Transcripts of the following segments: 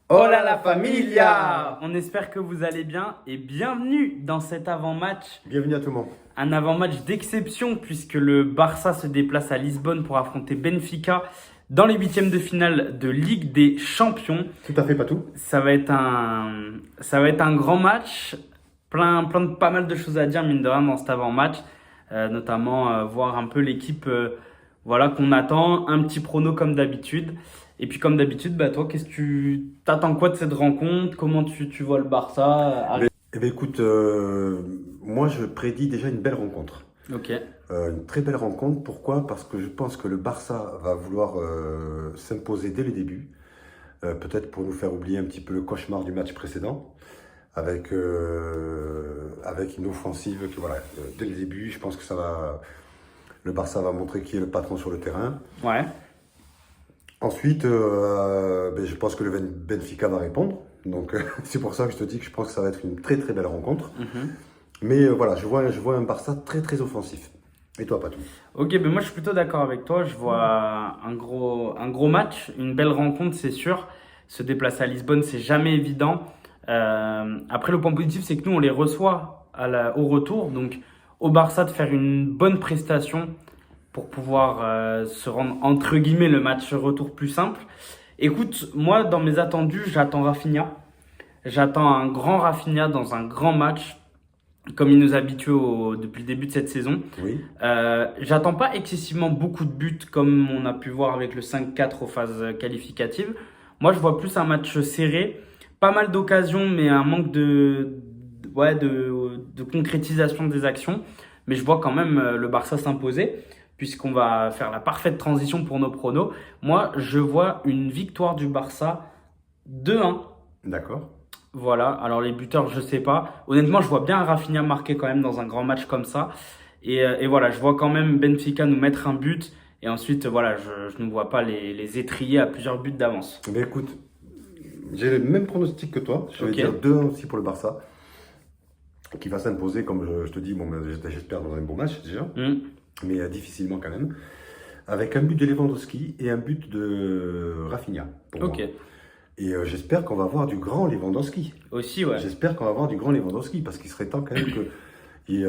Hola la familia! On espère que vous allez bien et bienvenue dans cet avant-match. Bienvenue à tout le monde. Un avant-match d'exception puisque le Barça se déplace à Lisbonne pour affronter Benfica dans les huitièmes de finale de Ligue des Champions. Tout à fait, pas tout. Ça va être un grand match, pas mal de choses à dire mine de rien dans cet avant-match, notamment voir un peu l'équipe voilà, qu'on attend, un petit prono comme d'habitude. Et puis comme d'habitude, bah, toi, qu'est-ce que tu t'attends quoi de cette rencontre? Comment tu vois le Barça arriver? Eh bien, écoute, moi je prédis déjà une belle rencontre. Ok, Une très belle rencontre. Pourquoi? Parce que je pense que le Barça va vouloir s'imposer dès le début. Peut-être pour nous faire oublier un petit peu le cauchemar du match précédent. Avec une offensive que voilà, dès le début, je pense que le Barça va montrer qui est le patron sur le terrain. ouais, Ensuite, je pense que le Benfica va répondre. Donc, c'est pour ça que je te dis que je pense que ça va être une très très belle rencontre. mhm. Mais voilà, je vois un Barça très très offensif. Et toi, pas tout. Ok, ben moi je suis plutôt d'accord avec toi. Je vois un gros match, une belle rencontre, c'est sûr. Se déplacer à Lisbonne, c'est jamais évident. Après, le point positif, c'est que nous, on les reçoit au retour. Donc, au Barça, de faire une bonne prestation pour pouvoir se rendre, entre guillemets, le match retour plus simple. Écoute, moi, dans mes attendus, j'attends Rafinha. J'attends un grand Rafinha dans un grand match, comme il nous habitue depuis le début de cette saison. Oui, J'attends pas excessivement beaucoup de buts comme on a pu voir avec le 5-4 aux phases qualificatives. Moi, je vois plus un match serré, pas mal d'occasions, mais un manque ouais, de concrétisation des actions. Mais je vois quand même le Barça s'imposer, puisqu'on va faire la parfaite transition pour nos pronos. Moi, je vois une victoire du Barça 2-1. d'accord. Voilà, alors les buteurs, je sais pas. Honnêtement, je vois bien Rafinha marquer quand même dans un grand match comme ça. Et voilà, je vois quand même Benfica nous mettre un but. Et ensuite, voilà, je ne vois pas les étrier à plusieurs buts d'avance. Mais écoute, j'ai le même pronostic que toi. Je vais Ok. dire 2-1 aussi pour le Barça, qui va s'imposer, comme je te dis, bon, j'espère dans un bon match déjà, Hmm. mais difficilement quand même. Avec un but de Lewandowski et un but de Rafinha, pour moi. Ok. Et j'espère qu'on va voir du grand Lewandowski. Aussi, ouais. J'espère qu'on va avoir du grand Lewandowski parce qu'il serait temps quand même qu'ils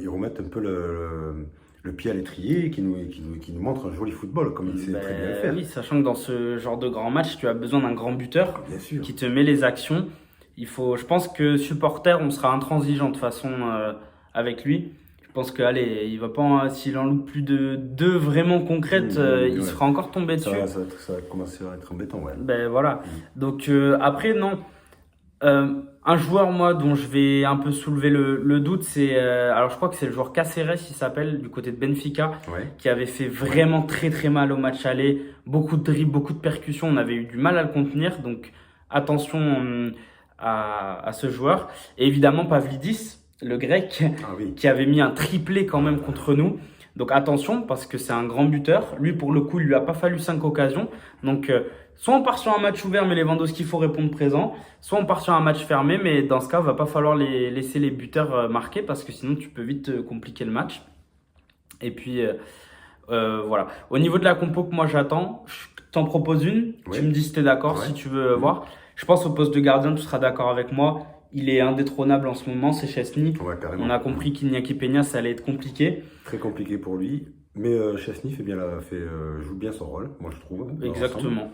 remettent un peu le pied à l'étrier et qu'il nous montre un joli football comme il sait très bien le Ben faire. oui, sachant que dans ce genre de grand match, tu as besoin d'un grand buteur Bien sûr. qui te met les actions. Je pense que supporter, on sera intransigeant de toute façon avec lui. Je pense que, allez, il va pas, s'il en loupe plus de deux vraiment concrètes, il Ouais. se fera encore tomber Ça, dessus. ça va commencer à être embêtant, ouais. Ben voilà. Mm. Donc après, non. Un joueur, moi, dont je vais un peu soulever le doute, alors je crois que c'est le joueur Caceres, il s'appelle, du côté de Benfica, Ouais. qui avait fait vraiment très très mal au match aller. Beaucoup de dribbles, beaucoup de percussions. On avait eu du mal à le contenir. Donc attention à ce joueur. Et évidemment, Pavlidis, le grec, Ah oui. qui avait mis un triplé quand même contre nous. Donc attention, parce que c'est un grand buteur. Lui, pour le coup, il lui a pas fallu 5 occasions. Donc soit on part sur un match ouvert, mais Lewandowski, il faut répondre présent. Soit on part sur un match fermé, mais dans ce cas, il va pas falloir laisser les buteurs marquer, parce que sinon, tu peux vite compliquer le match. Et puis, voilà. Au niveau de la compo que moi j'attends, je t'en propose une. Tu me Ouais. dis si tu es d'accord, Ouais. si tu veux Mm. voir. Je pense au poste de gardien, tu seras d'accord avec moi. Il est indétrônable en ce moment, c'est Chesney. Ouais, carrément. On a compris qu'Iñaki Peña, ça allait être compliqué. Très compliqué pour lui. Mais Chesney joue bien son rôle, moi je trouve. Dans l'ensemble. Exactement.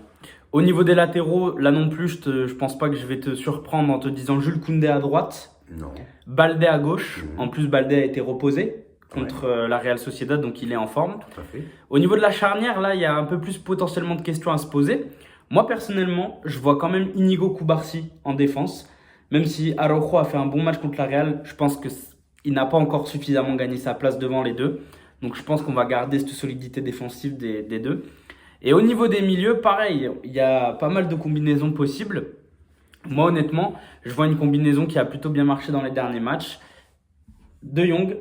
Au niveau des latéraux, là non plus, je pense pas que je vais te surprendre en te disant Jules Koundé à droite, Non. Baldé à gauche. Mhm. En plus, Baldé a été reposé contre Ouais, la Real Sociedad, donc il est en forme. tout à fait. Au niveau de la charnière, là, il y a un peu plus potentiellement de questions à se poser. Moi, personnellement, je vois quand même Inigo Koubarsi en défense. Même si Araujo a fait un bon match contre la Real, je pense qu'il n'a pas encore suffisamment gagné sa place devant les deux. Donc, je pense qu'on va garder cette solidité défensive des deux. Et au niveau des milieux, pareil, il y a pas mal de combinaisons possibles. Moi, honnêtement, je vois une combinaison qui a plutôt bien marché dans les derniers matchs. De Jong,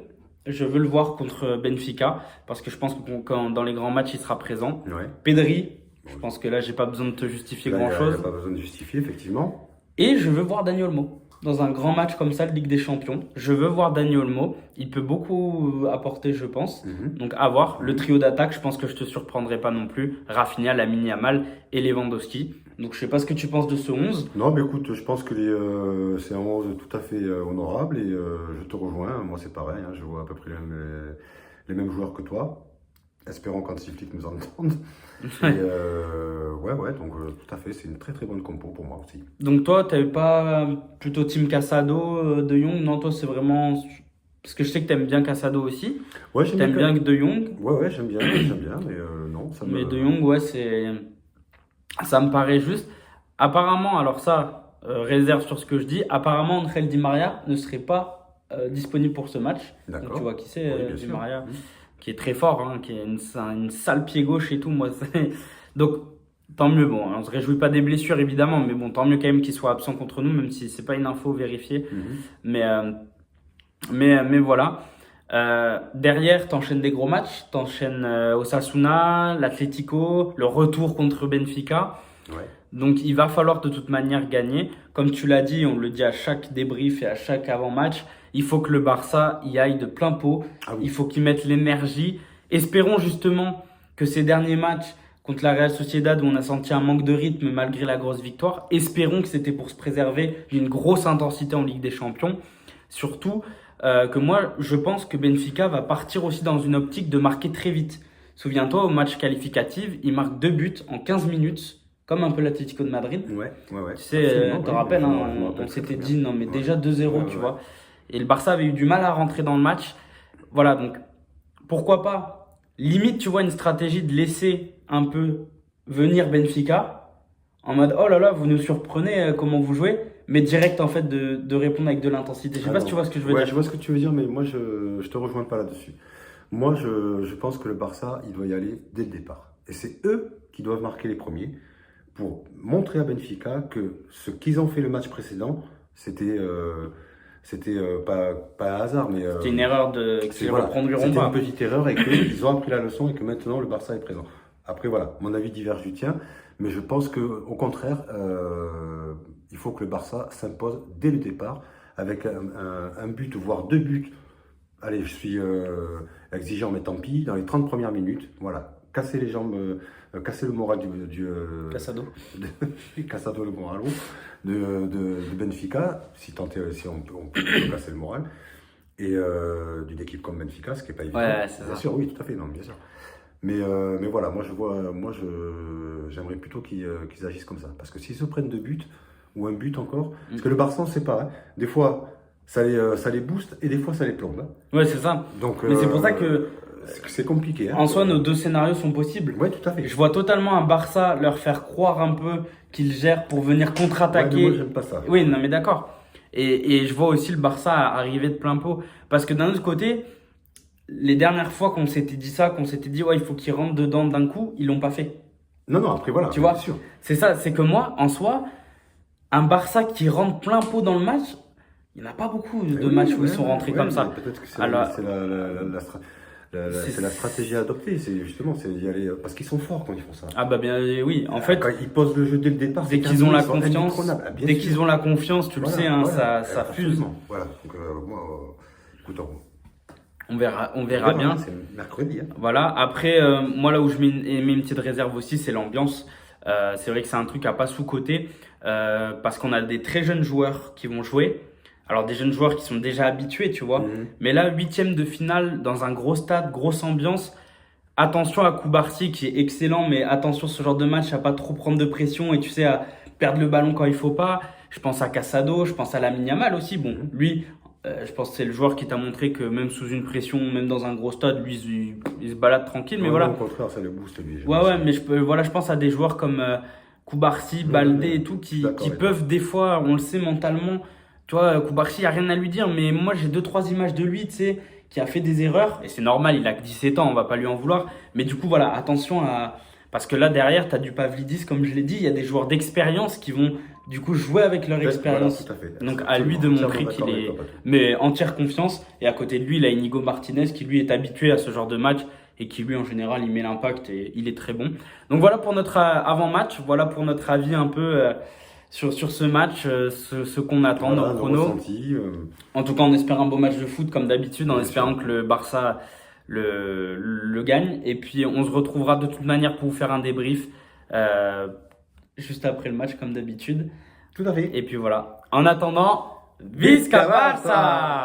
je veux le voir contre Benfica parce que je pense que dans les grands matchs, il sera présent. Ouais. Pedri, je pense que là, j'ai pas besoin de te justifier Là, il n'y grand-chose. a pas besoin de justifier, effectivement. Et je veux voir Dani Olmo dans un grand match comme ça, de Ligue des Champions. Je veux voir Dani Olmo. Il peut beaucoup apporter, je pense. Mhm. Donc, à voir. Le trio d'attaque, je pense que je te surprendrai pas non plus. Rafinha, Lamine Yamal et Lewandowski. Donc je sais pas ce que tu penses de ce 11. Non, mais écoute, je pense que c'est un 11 tout à fait honorable et je te rejoins. Moi, c'est pareil, hein, je vois à peu près les mêmes joueurs que toi. Espérons qu'Hansi Flick nous entende. Et ouais, donc tout à fait, c'est une très très bonne compo pour moi aussi. Donc toi, t'avais pas plutôt Team Casado, De Jong? Non, toi c'est vraiment... Parce que je sais que t'aimes bien Casado aussi. Ouais, j'aime T'aimes bien que De Jong. Ouais, j'aime bien, mais non, ça me. Mais De Jong, ouais, ça me paraît juste. Apparemment, alors ça, réserve sur ce que je dis, apparemment Angel Di Maria ne serait pas disponible pour ce match. Donc D'accord. tu vois qui c'est, Oui, bien Di sûr. Maria, qui est très fort, hein, qui est une sale pied gauche et tout. Moi, donc tant mieux. Bon, on se réjouit pas des blessures évidemment, mais bon, tant mieux quand même qu'il soit absent contre nous, même si c'est pas une info vérifiée. Mhm. Mais voilà. Derrière, t'enchaînes des gros matchs. T'enchaînes Osasuna, l'Atlético, le retour contre Benfica. Ouais. Donc il va falloir de toute manière gagner. Comme tu l'as dit, on le dit à chaque débrief et à chaque avant-match, il faut que le Barça y aille de plein pot. Ah oui. Il faut qu'il mette l'énergie. Espérons justement que ces derniers matchs contre la Real Sociedad où on a senti un manque de rythme malgré la grosse victoire, espérons que c'était pour se préserver d'une grosse intensité en Ligue des Champions. Surtout que moi, je pense que Benfica va partir aussi dans une optique de marquer très vite. Souviens-toi, au match qualificatif, il marque 2 buts en 15 minutes, comme un peu l'Atlético de Madrid. Ouais. Tu sais, Absolument, tu te oui, rappelles, je hein, me on rappelle s'était très dit, bien. non mais Ouais. déjà 2-0, Ouais, tu ouais. vois. Et le Barça avait eu du mal à rentrer dans le match. Voilà, donc pourquoi pas, limite, tu vois, une stratégie de laisser un peu venir Benfica, en mode, oh là là, vous nous surprenez, comment vous jouez, mais direct en fait de répondre avec de l'intensité. Je sais Ah pas non. si tu vois ce que je veux Ouais, dire. je vois ce que tu veux dire, mais moi, je te rejoins pas là-dessus. Moi, je pense que le Barça, il doit y aller dès le départ. Et c'est eux qui doivent marquer les premiers pour montrer à Benfica que ce qu'ils ont fait le match précédent, c'était pas un hasard, mais C'est une erreur qu'ils reprendront c'était pas. une petite erreur et qu'ils ont appris la leçon et que maintenant le Barça est présent. Après, voilà, mon avis diverge du tien, mais je pense qu'au contraire, il faut que le Barça s'impose dès le départ avec un but, voire 2 buts. Allez, je suis exigeant, mais tant pis, dans les 30 premières minutes, voilà, casser les jambes, casser le moral Casado. Casado le moralo de Benfica, si on peut casser le moral, et d'une équipe comme Benfica, ce qui n'est pas évident. Ouais, c'est Bien ça. sûr, oui, tout à fait, non, bien sûr. Mais voilà, j'aimerais plutôt qu'ils agissent comme ça. Parce que s'ils se prennent 2 buts, ou un but encore, parce que le Barça, on ne sait pas, hein, des fois, ça les booste et des fois, ça les plombe. Hein. Ouais, c'est ça. Donc, Mais c'est pour ça que, c'est compliqué. Hein. en soi, nos deux scénarios sont possibles. Ouais, tout à fait. Je vois totalement un Barça leur faire croire un peu qu'ils gèrent pour venir Ouais, mais contre-attaquer. moi, j'aime pas ça. Oui, non, mais d'accord. Et je vois aussi le Barça arriver de plein pot. Parce que d'un autre côté, les dernières fois qu'on s'était dit ça, qu'on s'était dit, ouais, il faut qu'ils rentrent dedans d'un coup, ils l'ont pas fait. Non, après, voilà. Tu vois, bien sûr. c'est ça, c'est que moi, en soi, un Barça qui rentre plein pot dans le match, il n'y en a pas beaucoup de Oui, matchs où ouais, ils sont rentrés ouais, comme mais ça. peut-être que c'est Alors, c'est la stratégie à adopter. C'est justement, c'est d'y aller parce qu'ils sont forts quand ils font ça. ah bah bien oui, en fait, Quand ils posent le jeu dès le départ, dès c'est qu'ils ont la ils sont confiance, indétrônables. Ah, bien dès sûr. qu'ils ont la confiance, tu le sais, hein, ça fuse. Absolument. Voilà. Donc, moi, écoute, On verra bien. C'est mercredi. Hein. Voilà. Après, moi là où je mets une petite réserve aussi, c'est l'ambiance. C'est vrai que c'est un truc à pas sous-coter parce qu'on a des très jeunes joueurs qui vont jouer. Alors des jeunes joueurs qui sont déjà habitués, tu vois. Mais là, 8e de finale dans un gros stade, grosse ambiance. Attention à Koubarsi qui est excellent, mais attention ce genre de match à pas trop prendre de pression et tu sais à perdre le ballon quand il faut pas. Je pense à Casado, je pense à Lamine Yamal aussi. Bon, lui, je pense que c'est le joueur qui t'a montré que même sous une pression, même dans un gros stade, lui il se balade tranquille. Mais voilà. Au contraire, ça le booste lui. Ouais, mais je pense à des joueurs comme Koubarsi, Baldé et tout qui peuvent des fois, on le sait mentalement. Tu vois, Koubarsi, il n'y a rien à lui dire, mais moi j'ai 2-3 images de lui, tu sais, qui a fait des erreurs, et c'est normal, il a que 17 ans, on va pas lui en vouloir. Mais du coup, voilà, attention à. Parce que là, derrière, tu as du Pavlidis, comme je l'ai dit, il y a des joueurs d'expérience qui vont du coup jouer avec leur expérience. Voilà, tout à fait. Donc à lui de montrer qu'il est. Mais entière confiance, et à côté de lui, il a Inigo Martinez qui lui est habitué à ce genre de match et qui lui en général il met l'impact et il est très bon. Donc voilà pour notre avant-match, voilà pour notre avis un peu sur ce match, ce qu'on attend, Voilà, nos pronos. En tout cas, on espère un beau match de foot comme d'habitude, en espérant que le Barça le gagne. Et puis on se retrouvera de toute manière pour vous faire un débrief juste après le match, comme d'habitude. Tout à fait. Et puis voilà. En attendant, Visca Barça!